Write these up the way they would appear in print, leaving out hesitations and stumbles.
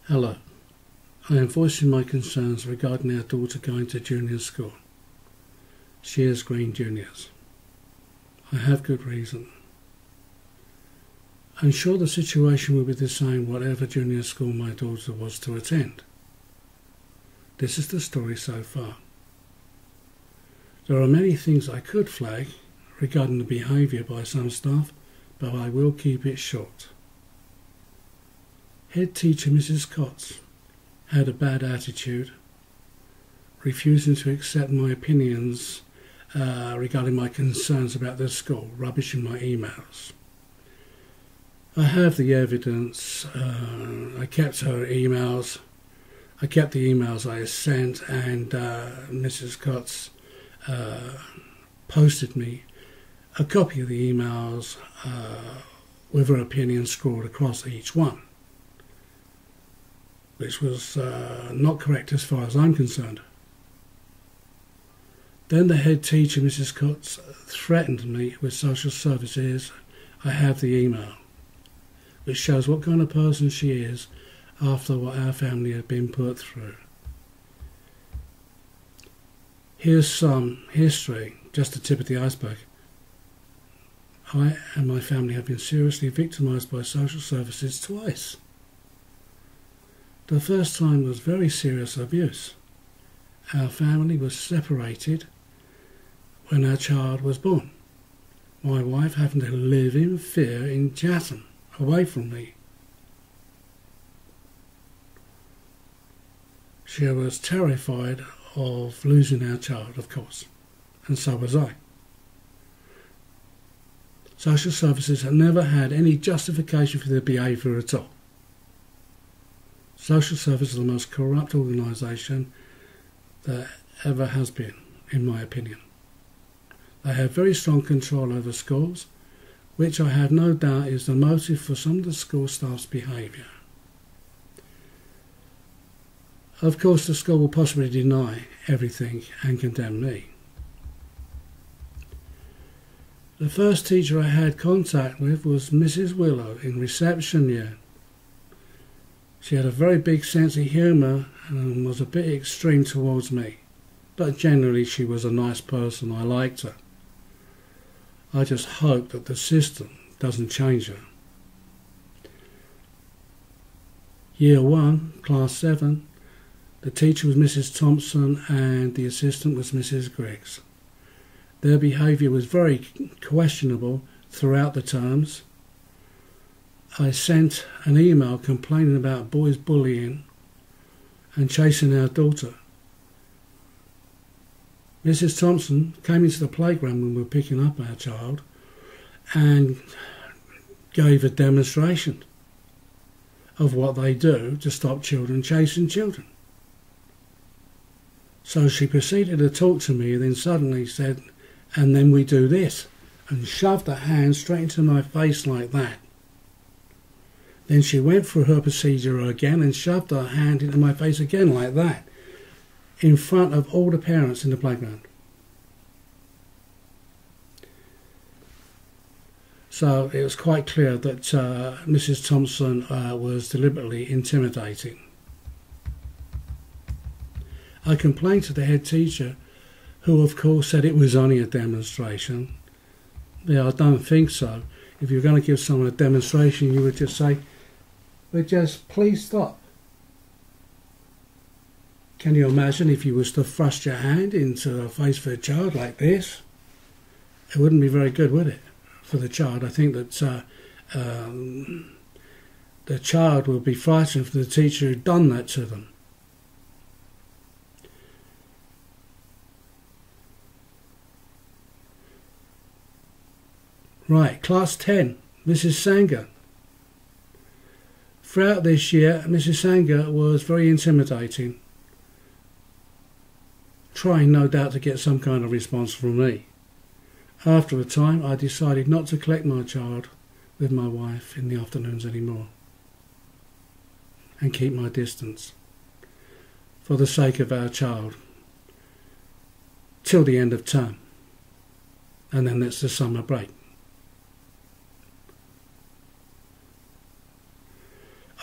Hello, I am voicing my concerns regarding our daughter going to junior school, Shears Green Juniors. I have good reason. I'm sure the situation will be the same whatever junior school my daughter was to attend. This is the story so far. There are many things I could flag regarding the behaviour by some staff, but I will keep it short. Head teacher Mrs. Cots had a bad attitude, refusing to accept my opinions regarding my concerns about the school, rubbishing my emails. I have the evidence. I kept her emails. I kept the emails I sent, and Mrs. Cots posted me a copy of the emails with her opinion scrawled across each one, which was not correct as far as I'm concerned. Then the head teacher, Mrs. Cots, threatened me with social services. I have the email, which shows what kind of person she is after what our family had been put through. Here's some history, just the tip of the iceberg. I and my family have been seriously victimised by social services twice. The first time was very serious abuse. Our family was separated when our child was born. My wife having to live in fear in Chatham, away from me. She was terrified of losing our child, of course, and so was I. Social services have never had any justification for their behaviour at all. Social service is the most corrupt organisation there ever has been, in my opinion. They have very strong control over schools, which I have no doubt is the motive for some of the school staff's behaviour. Of course, the school will possibly deny everything and condemn me. The first teacher I had contact with was Mrs. Willow in reception year. She had a very big sense of humour and was a bit extreme towards me, but generally she was a nice person. I liked her. I just hope that the system doesn't change her. Year 1, Class 7, the teacher was Mrs. Thompson and the assistant was Mrs. Griggs. Their behaviour was very questionable throughout the terms. I sent an email complaining about boys bullying and chasing our daughter. Mrs. Thompson came into the playground when we were picking up our child and gave a demonstration of what they do to stop children chasing children. So she proceeded to talk to me and then suddenly said, "And then we do this," and shoved her hand straight into my face like that. Then she went through her procedure again and shoved her hand into my face again like that, in front of all the parents in the playground. So it was quite clear that Mrs. Thompson was deliberately intimidating. I complained to the head teacher, who of course said it was only a demonstration. Yeah, I don't think so. If you're going to give someone a demonstration, you would just say, "But just please stop." Can you imagine if you was to thrust your hand into the face of a child like this? It wouldn't be very good, would it, for the child? I think that the child would be frightened for the teacher who'd done that to them. Right, Class 10, Mrs. Sanger. Throughout this year, Mrs. Sanger was very intimidating, trying no doubt to get some kind of response from me. After a time, I decided not to collect my child with my wife in the afternoons anymore and keep my distance for the sake of our child till the end of term, and then that's the summer break.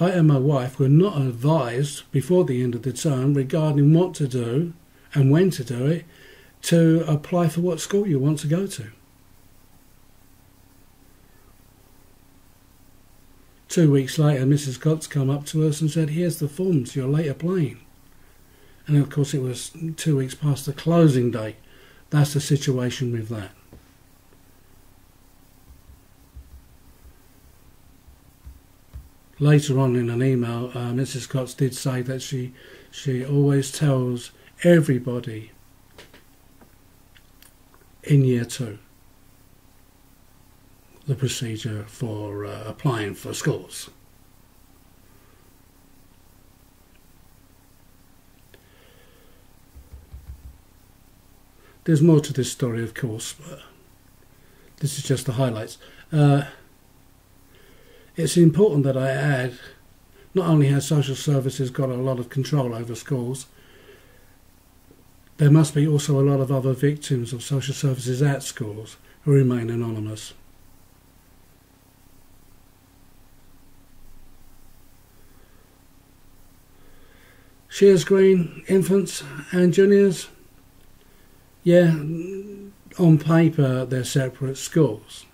I and my wife were not advised before the end of the term regarding what to do and when to do it to apply for what school you want to go to. 2 weeks later, Mrs. Cox come up to us and said, "Here's the forms, you're late applying." And of course it was 2 weeks past the closing date. That's the situation with that. Later on in an email, Mrs. Cox did say that she always tells everybody in year 2 the procedure for applying for schools. There's more to this story, of course, but this is just the highlights. It's important that I add, not only has social services got a lot of control over schools, there must be also a lot of other victims of social services at schools who remain anonymous. Shears Green infants and juniors, yeah, on paper they're separate schools.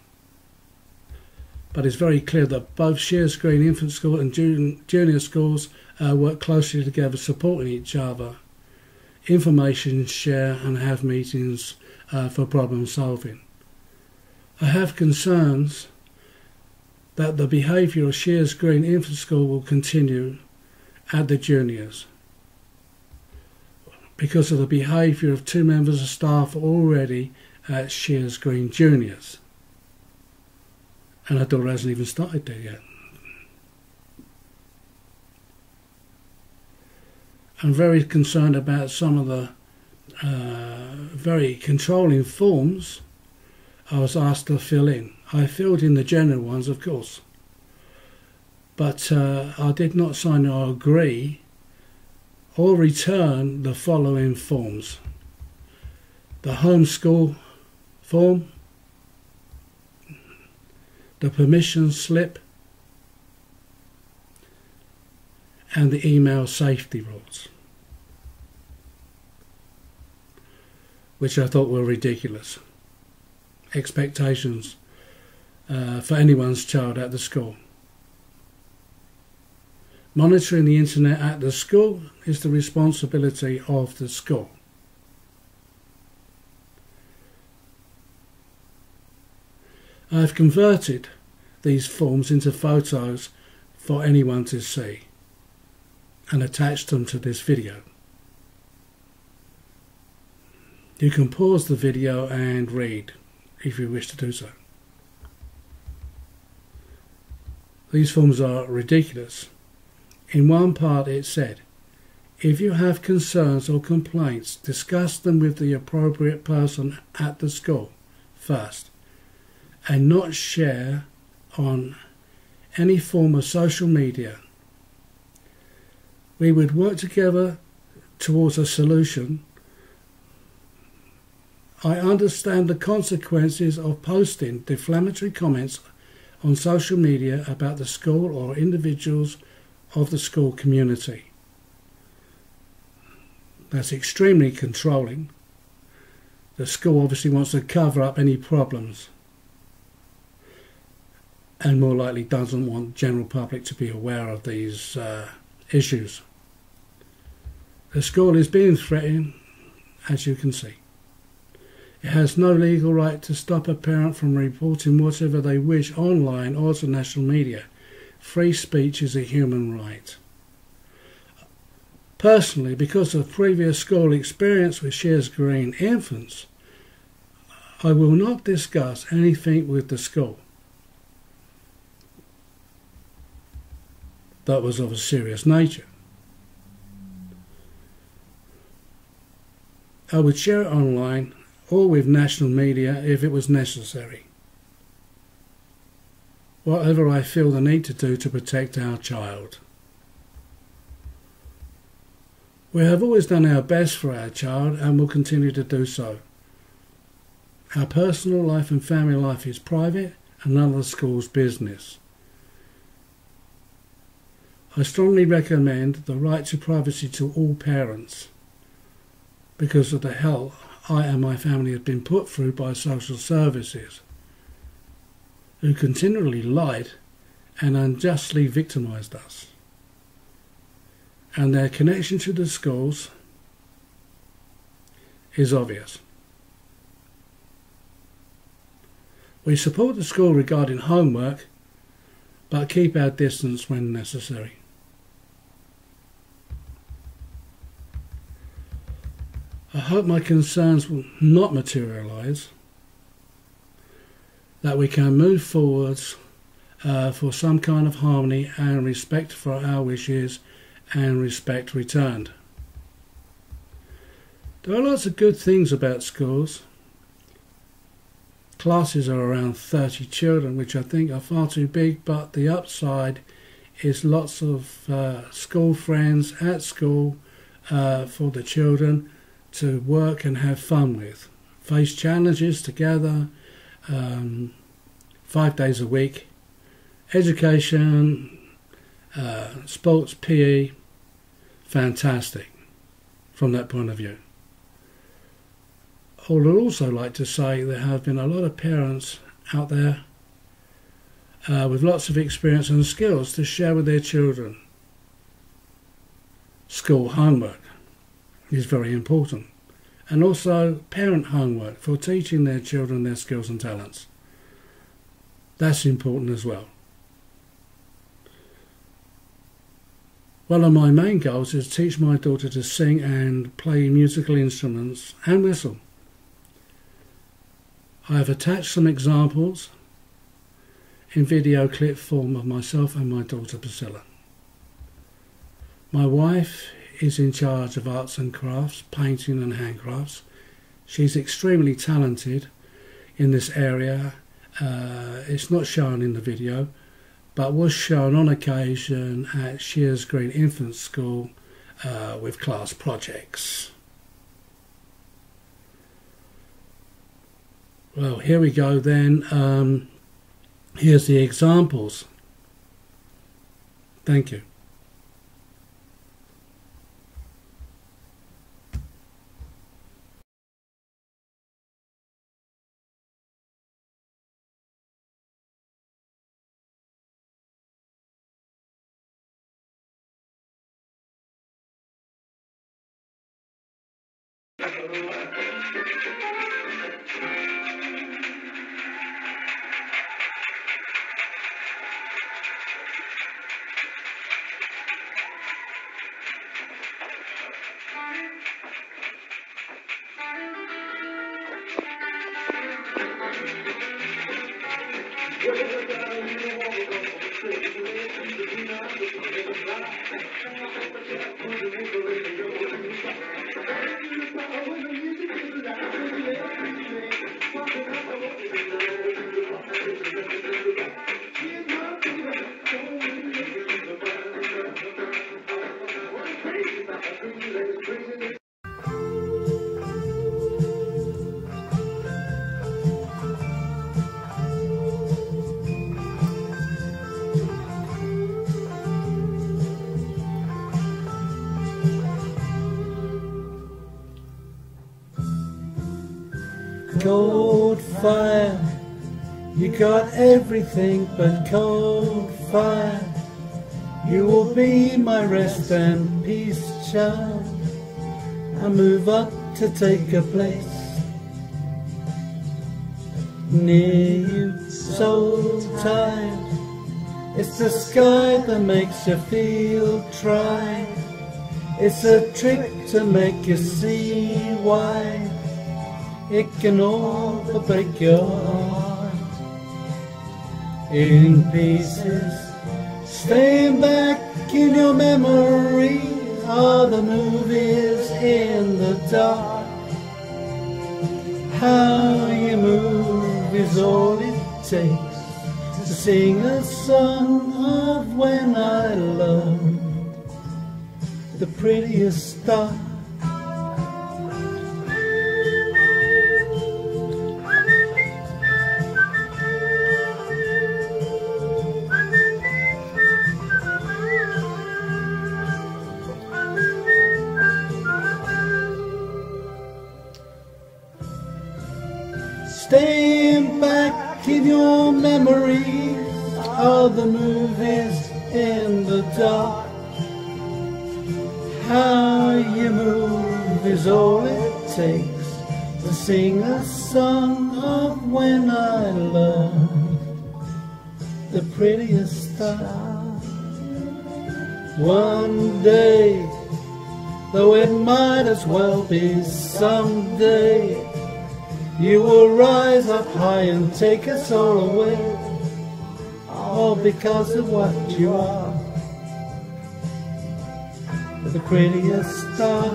But it's very clear that both Shears Green Infant School and junior schools work closely together, supporting each other, information share and have meetings for problem solving. I have concerns that the behaviour of Shears Green Infant School will continue at the juniors because of the behaviour of 2 members of staff already at Shears Green Juniors. And her daughter hasn't even started there yet. I'm very concerned about some of the very controlling forms I was asked to fill in. I filled in the general ones, of course, but I did not sign or agree or return the following forms: the homeschool form, the permission slip, and the email safety rules, which I thought were ridiculous expectations for anyone's child at the school. Monitoring the internet at the school is the responsibility of the school. I've converted these forms into photos for anyone to see and attached them to this video. You can pause the video and read if you wish to do so. These forms are ridiculous. In one part it said, if you have concerns or complaints, discuss them with the appropriate person at the school first, and not share on any form of social media. We would work together towards a solution. I understand the consequences of posting defamatory comments on social media about the school or individuals of the school community. That's extremely controlling. The school obviously wants to cover up any problems, and more likely doesn't want general public to be aware of these issues. The school is being threatened, as you can see. It has no legal right to stop a parent from reporting whatever they wish online or to national media. Free speech is a human right. Personally, because of previous school experience with Shears Green infants, I will not discuss anything with the school that was of a serious nature. I would share it online or with national media if it was necessary. Whatever I feel the need to do to protect our child. We have always done our best for our child and will continue to do so. Our personal life and family life is private and none of the school's business. I strongly recommend the right to privacy to all parents because of the hell I and my family have been put through by social services, who continually lied and unjustly victimised us. And their connection to the schools is obvious. We support the school regarding homework, but keep our distance when necessary. I hope my concerns will not materialise, that we can move forwards for some kind of harmony and respect for our wishes and respect returned. There are lots of good things about schools. Classes are around 30 children, which I think are far too big, but the upside is lots of school friends at school for the children to work and have fun with. Face challenges together, 5 days a week. Education, sports, PE, fantastic from that point of view. I would also like to say there have been a lot of parents out there with lots of experience and skills to share with their children. School homework is very important, and also parent homework for teaching their children their skills and talents. That's important as well. One of my main goals is to teach my daughter to sing and play musical instruments and whistle. I have attached some examples in video clip form of myself and my daughter Priscilla. My wife is in charge of arts and crafts, painting and handcrafts. She's extremely talented in this area. It's not shown in the video, but was shown on occasion at Shears Green Infant School with class projects. Well, here we go then. Here's the examples. Thank you. Cold fire, you got everything but cold fire. You will be my rest and peace, child. I move up to take a place near you, so tired. It's the sky that makes you feel tried. It's a trick to make you see why it can all but break your heart in pieces. Staying back in your memory are the movies in the dark. How you move is all it takes to sing a song of when I loved the prettiest star. your memories of the movies in the dark. How you move is all it takes to sing a song of when I loved the prettiest star. One day, though it might as well be someday, you will rise up high and take us all away, all because of what you are, the prettiest star.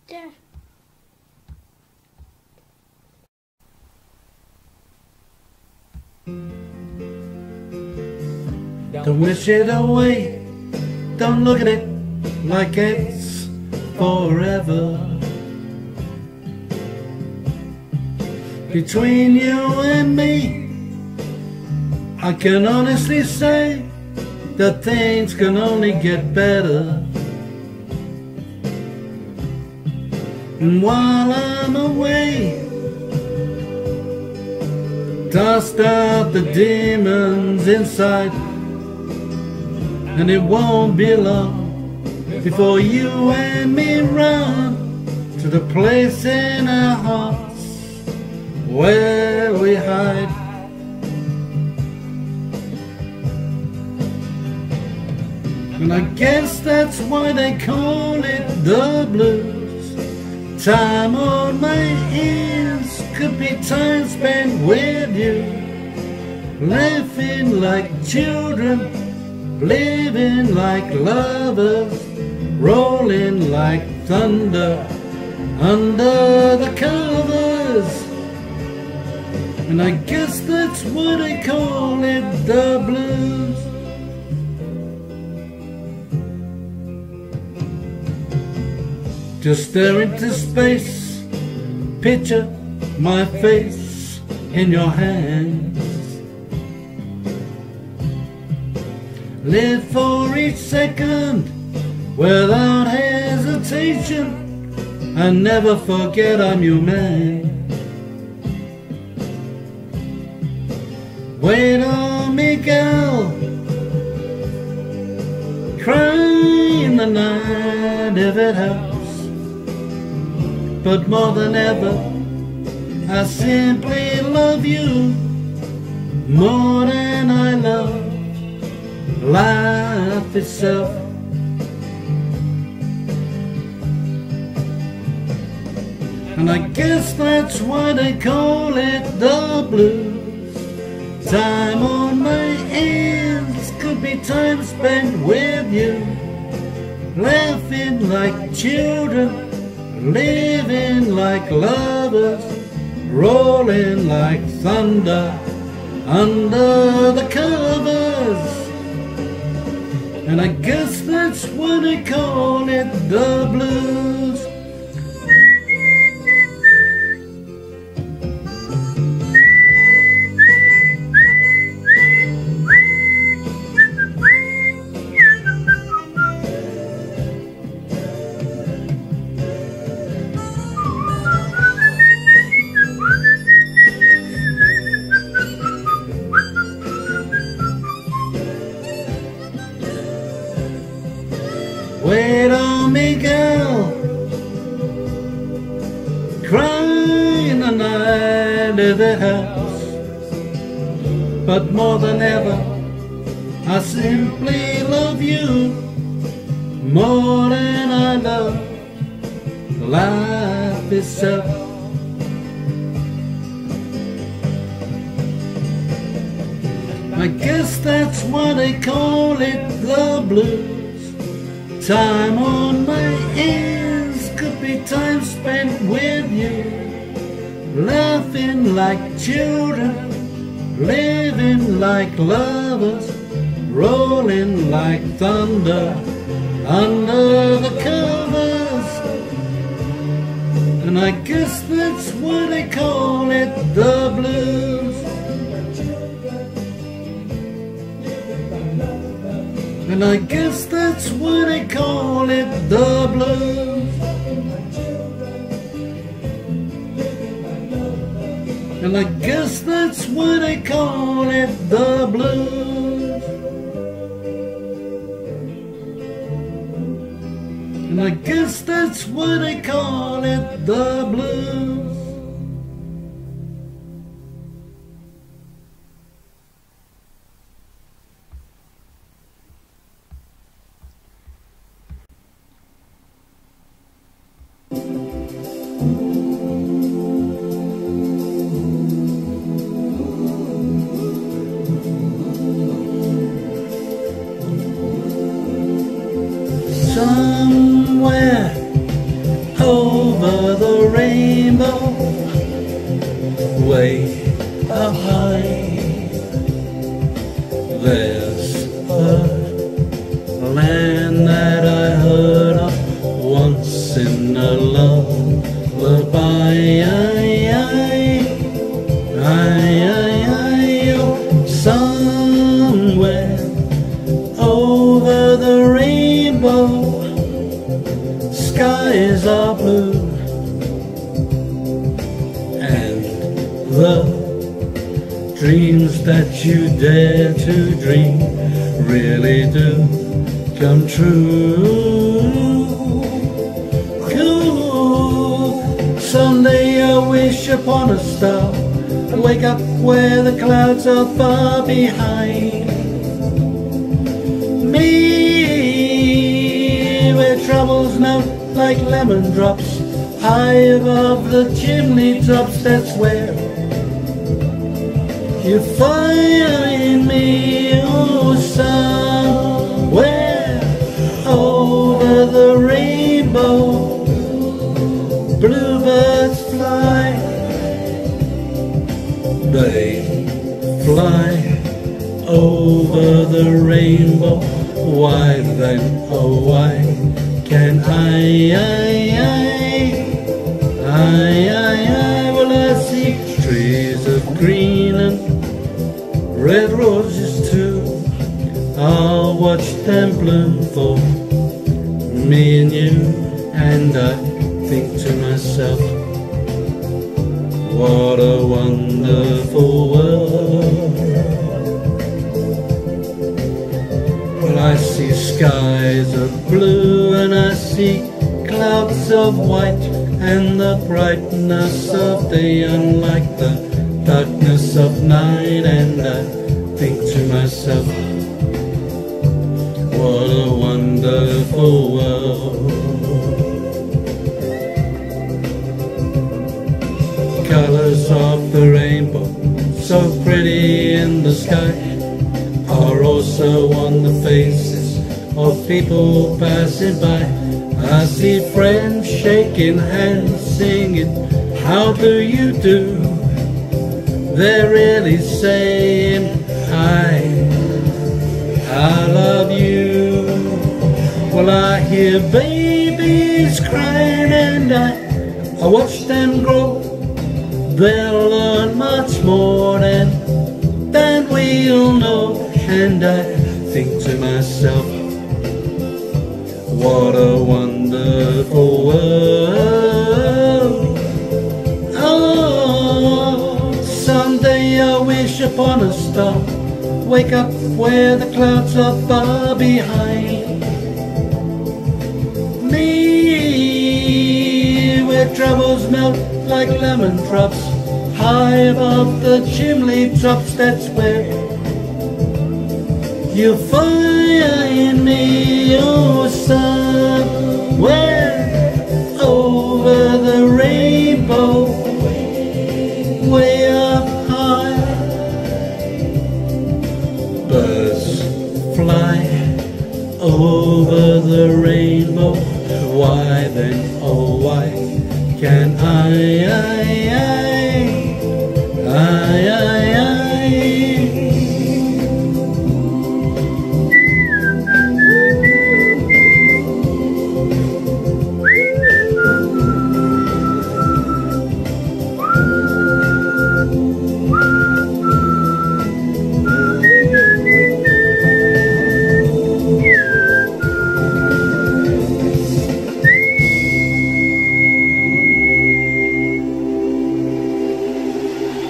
There. Don't wish it away, don't look at it like it's forever. Between you and me, I can honestly say that things can only get better. And while I'm away, dust out the demons inside, and it won't be long before you and me run to the place in our hearts where we hide. And I guess that's why they call it the blues. Time on my hands could be time spent with you, laughing like children, living like lovers, rolling like thunder under the covers. And I guess that's why they call it the blues. Just stare into space, picture my face in your hands. Live for each second without hesitation, and never forget I'm your man. Wait on me, girl, cry in the night if it helps. But more than ever, I simply love you more than I love life itself. And I guess that's why they call it the blues. Time on my hands could be time spent with you, laughing like children, living like lovers, rolling like thunder under the covers. And I guess that's why they call it the blues. Wait on me, girl, cry in the night if it helps. but more than ever, I simply love you more than I love life itself. I guess that's why they call it the blues. Time on my ears could be time spent with you, laughing like children, living like lovers, rolling like thunder under the covers. And I guess that's why they call it the blues. And I guess that's why they call it the blues. And I guess that's why they call it the blues. And I guess that's why they call it the blues. Somewhere over the rainbow, way up high, there's a land that I heard of once in a lullaby. Somewhere over the rainbow, skies are blue, and the dreams that you dare to dream really do come true. Cool. Someday I wish upon a star and wake up where the clouds are far behind me, where troubles melt like lemon drops high above the chimney tops. That's where you find me. Oh, somewhere over the rainbow, bluebirds fly. They fly over the rainbow. Why then, oh why can't I? Well, I see trees of green and red roses too. I'll watch them bloom for me and you, and I think to myself, what a wonderful world. Well, I see skies of blue and I see clouds of white, and the brightness of day unlike the darkness of night, and I think to myself, what a wonderful world. Colors of the rainbow, so pretty in the sky, are also on the faces of people passing by. I see friends shaking hands, singing, how do you do? They're really saying, I love you. Well, I hear babies crying and I watch them grow. They'll learn much more than we'll know. And I think to myself, what a wonderful world. Oh, someday I wish upon a star, wake up where the clouds are far behind me, where troubles melt like lemon drops high above the chimney tops, that's where you'll find me, oh, somewhere over the rainbow, way up high. Birds fly over the rainbow. Why then, oh why can I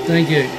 Thank you.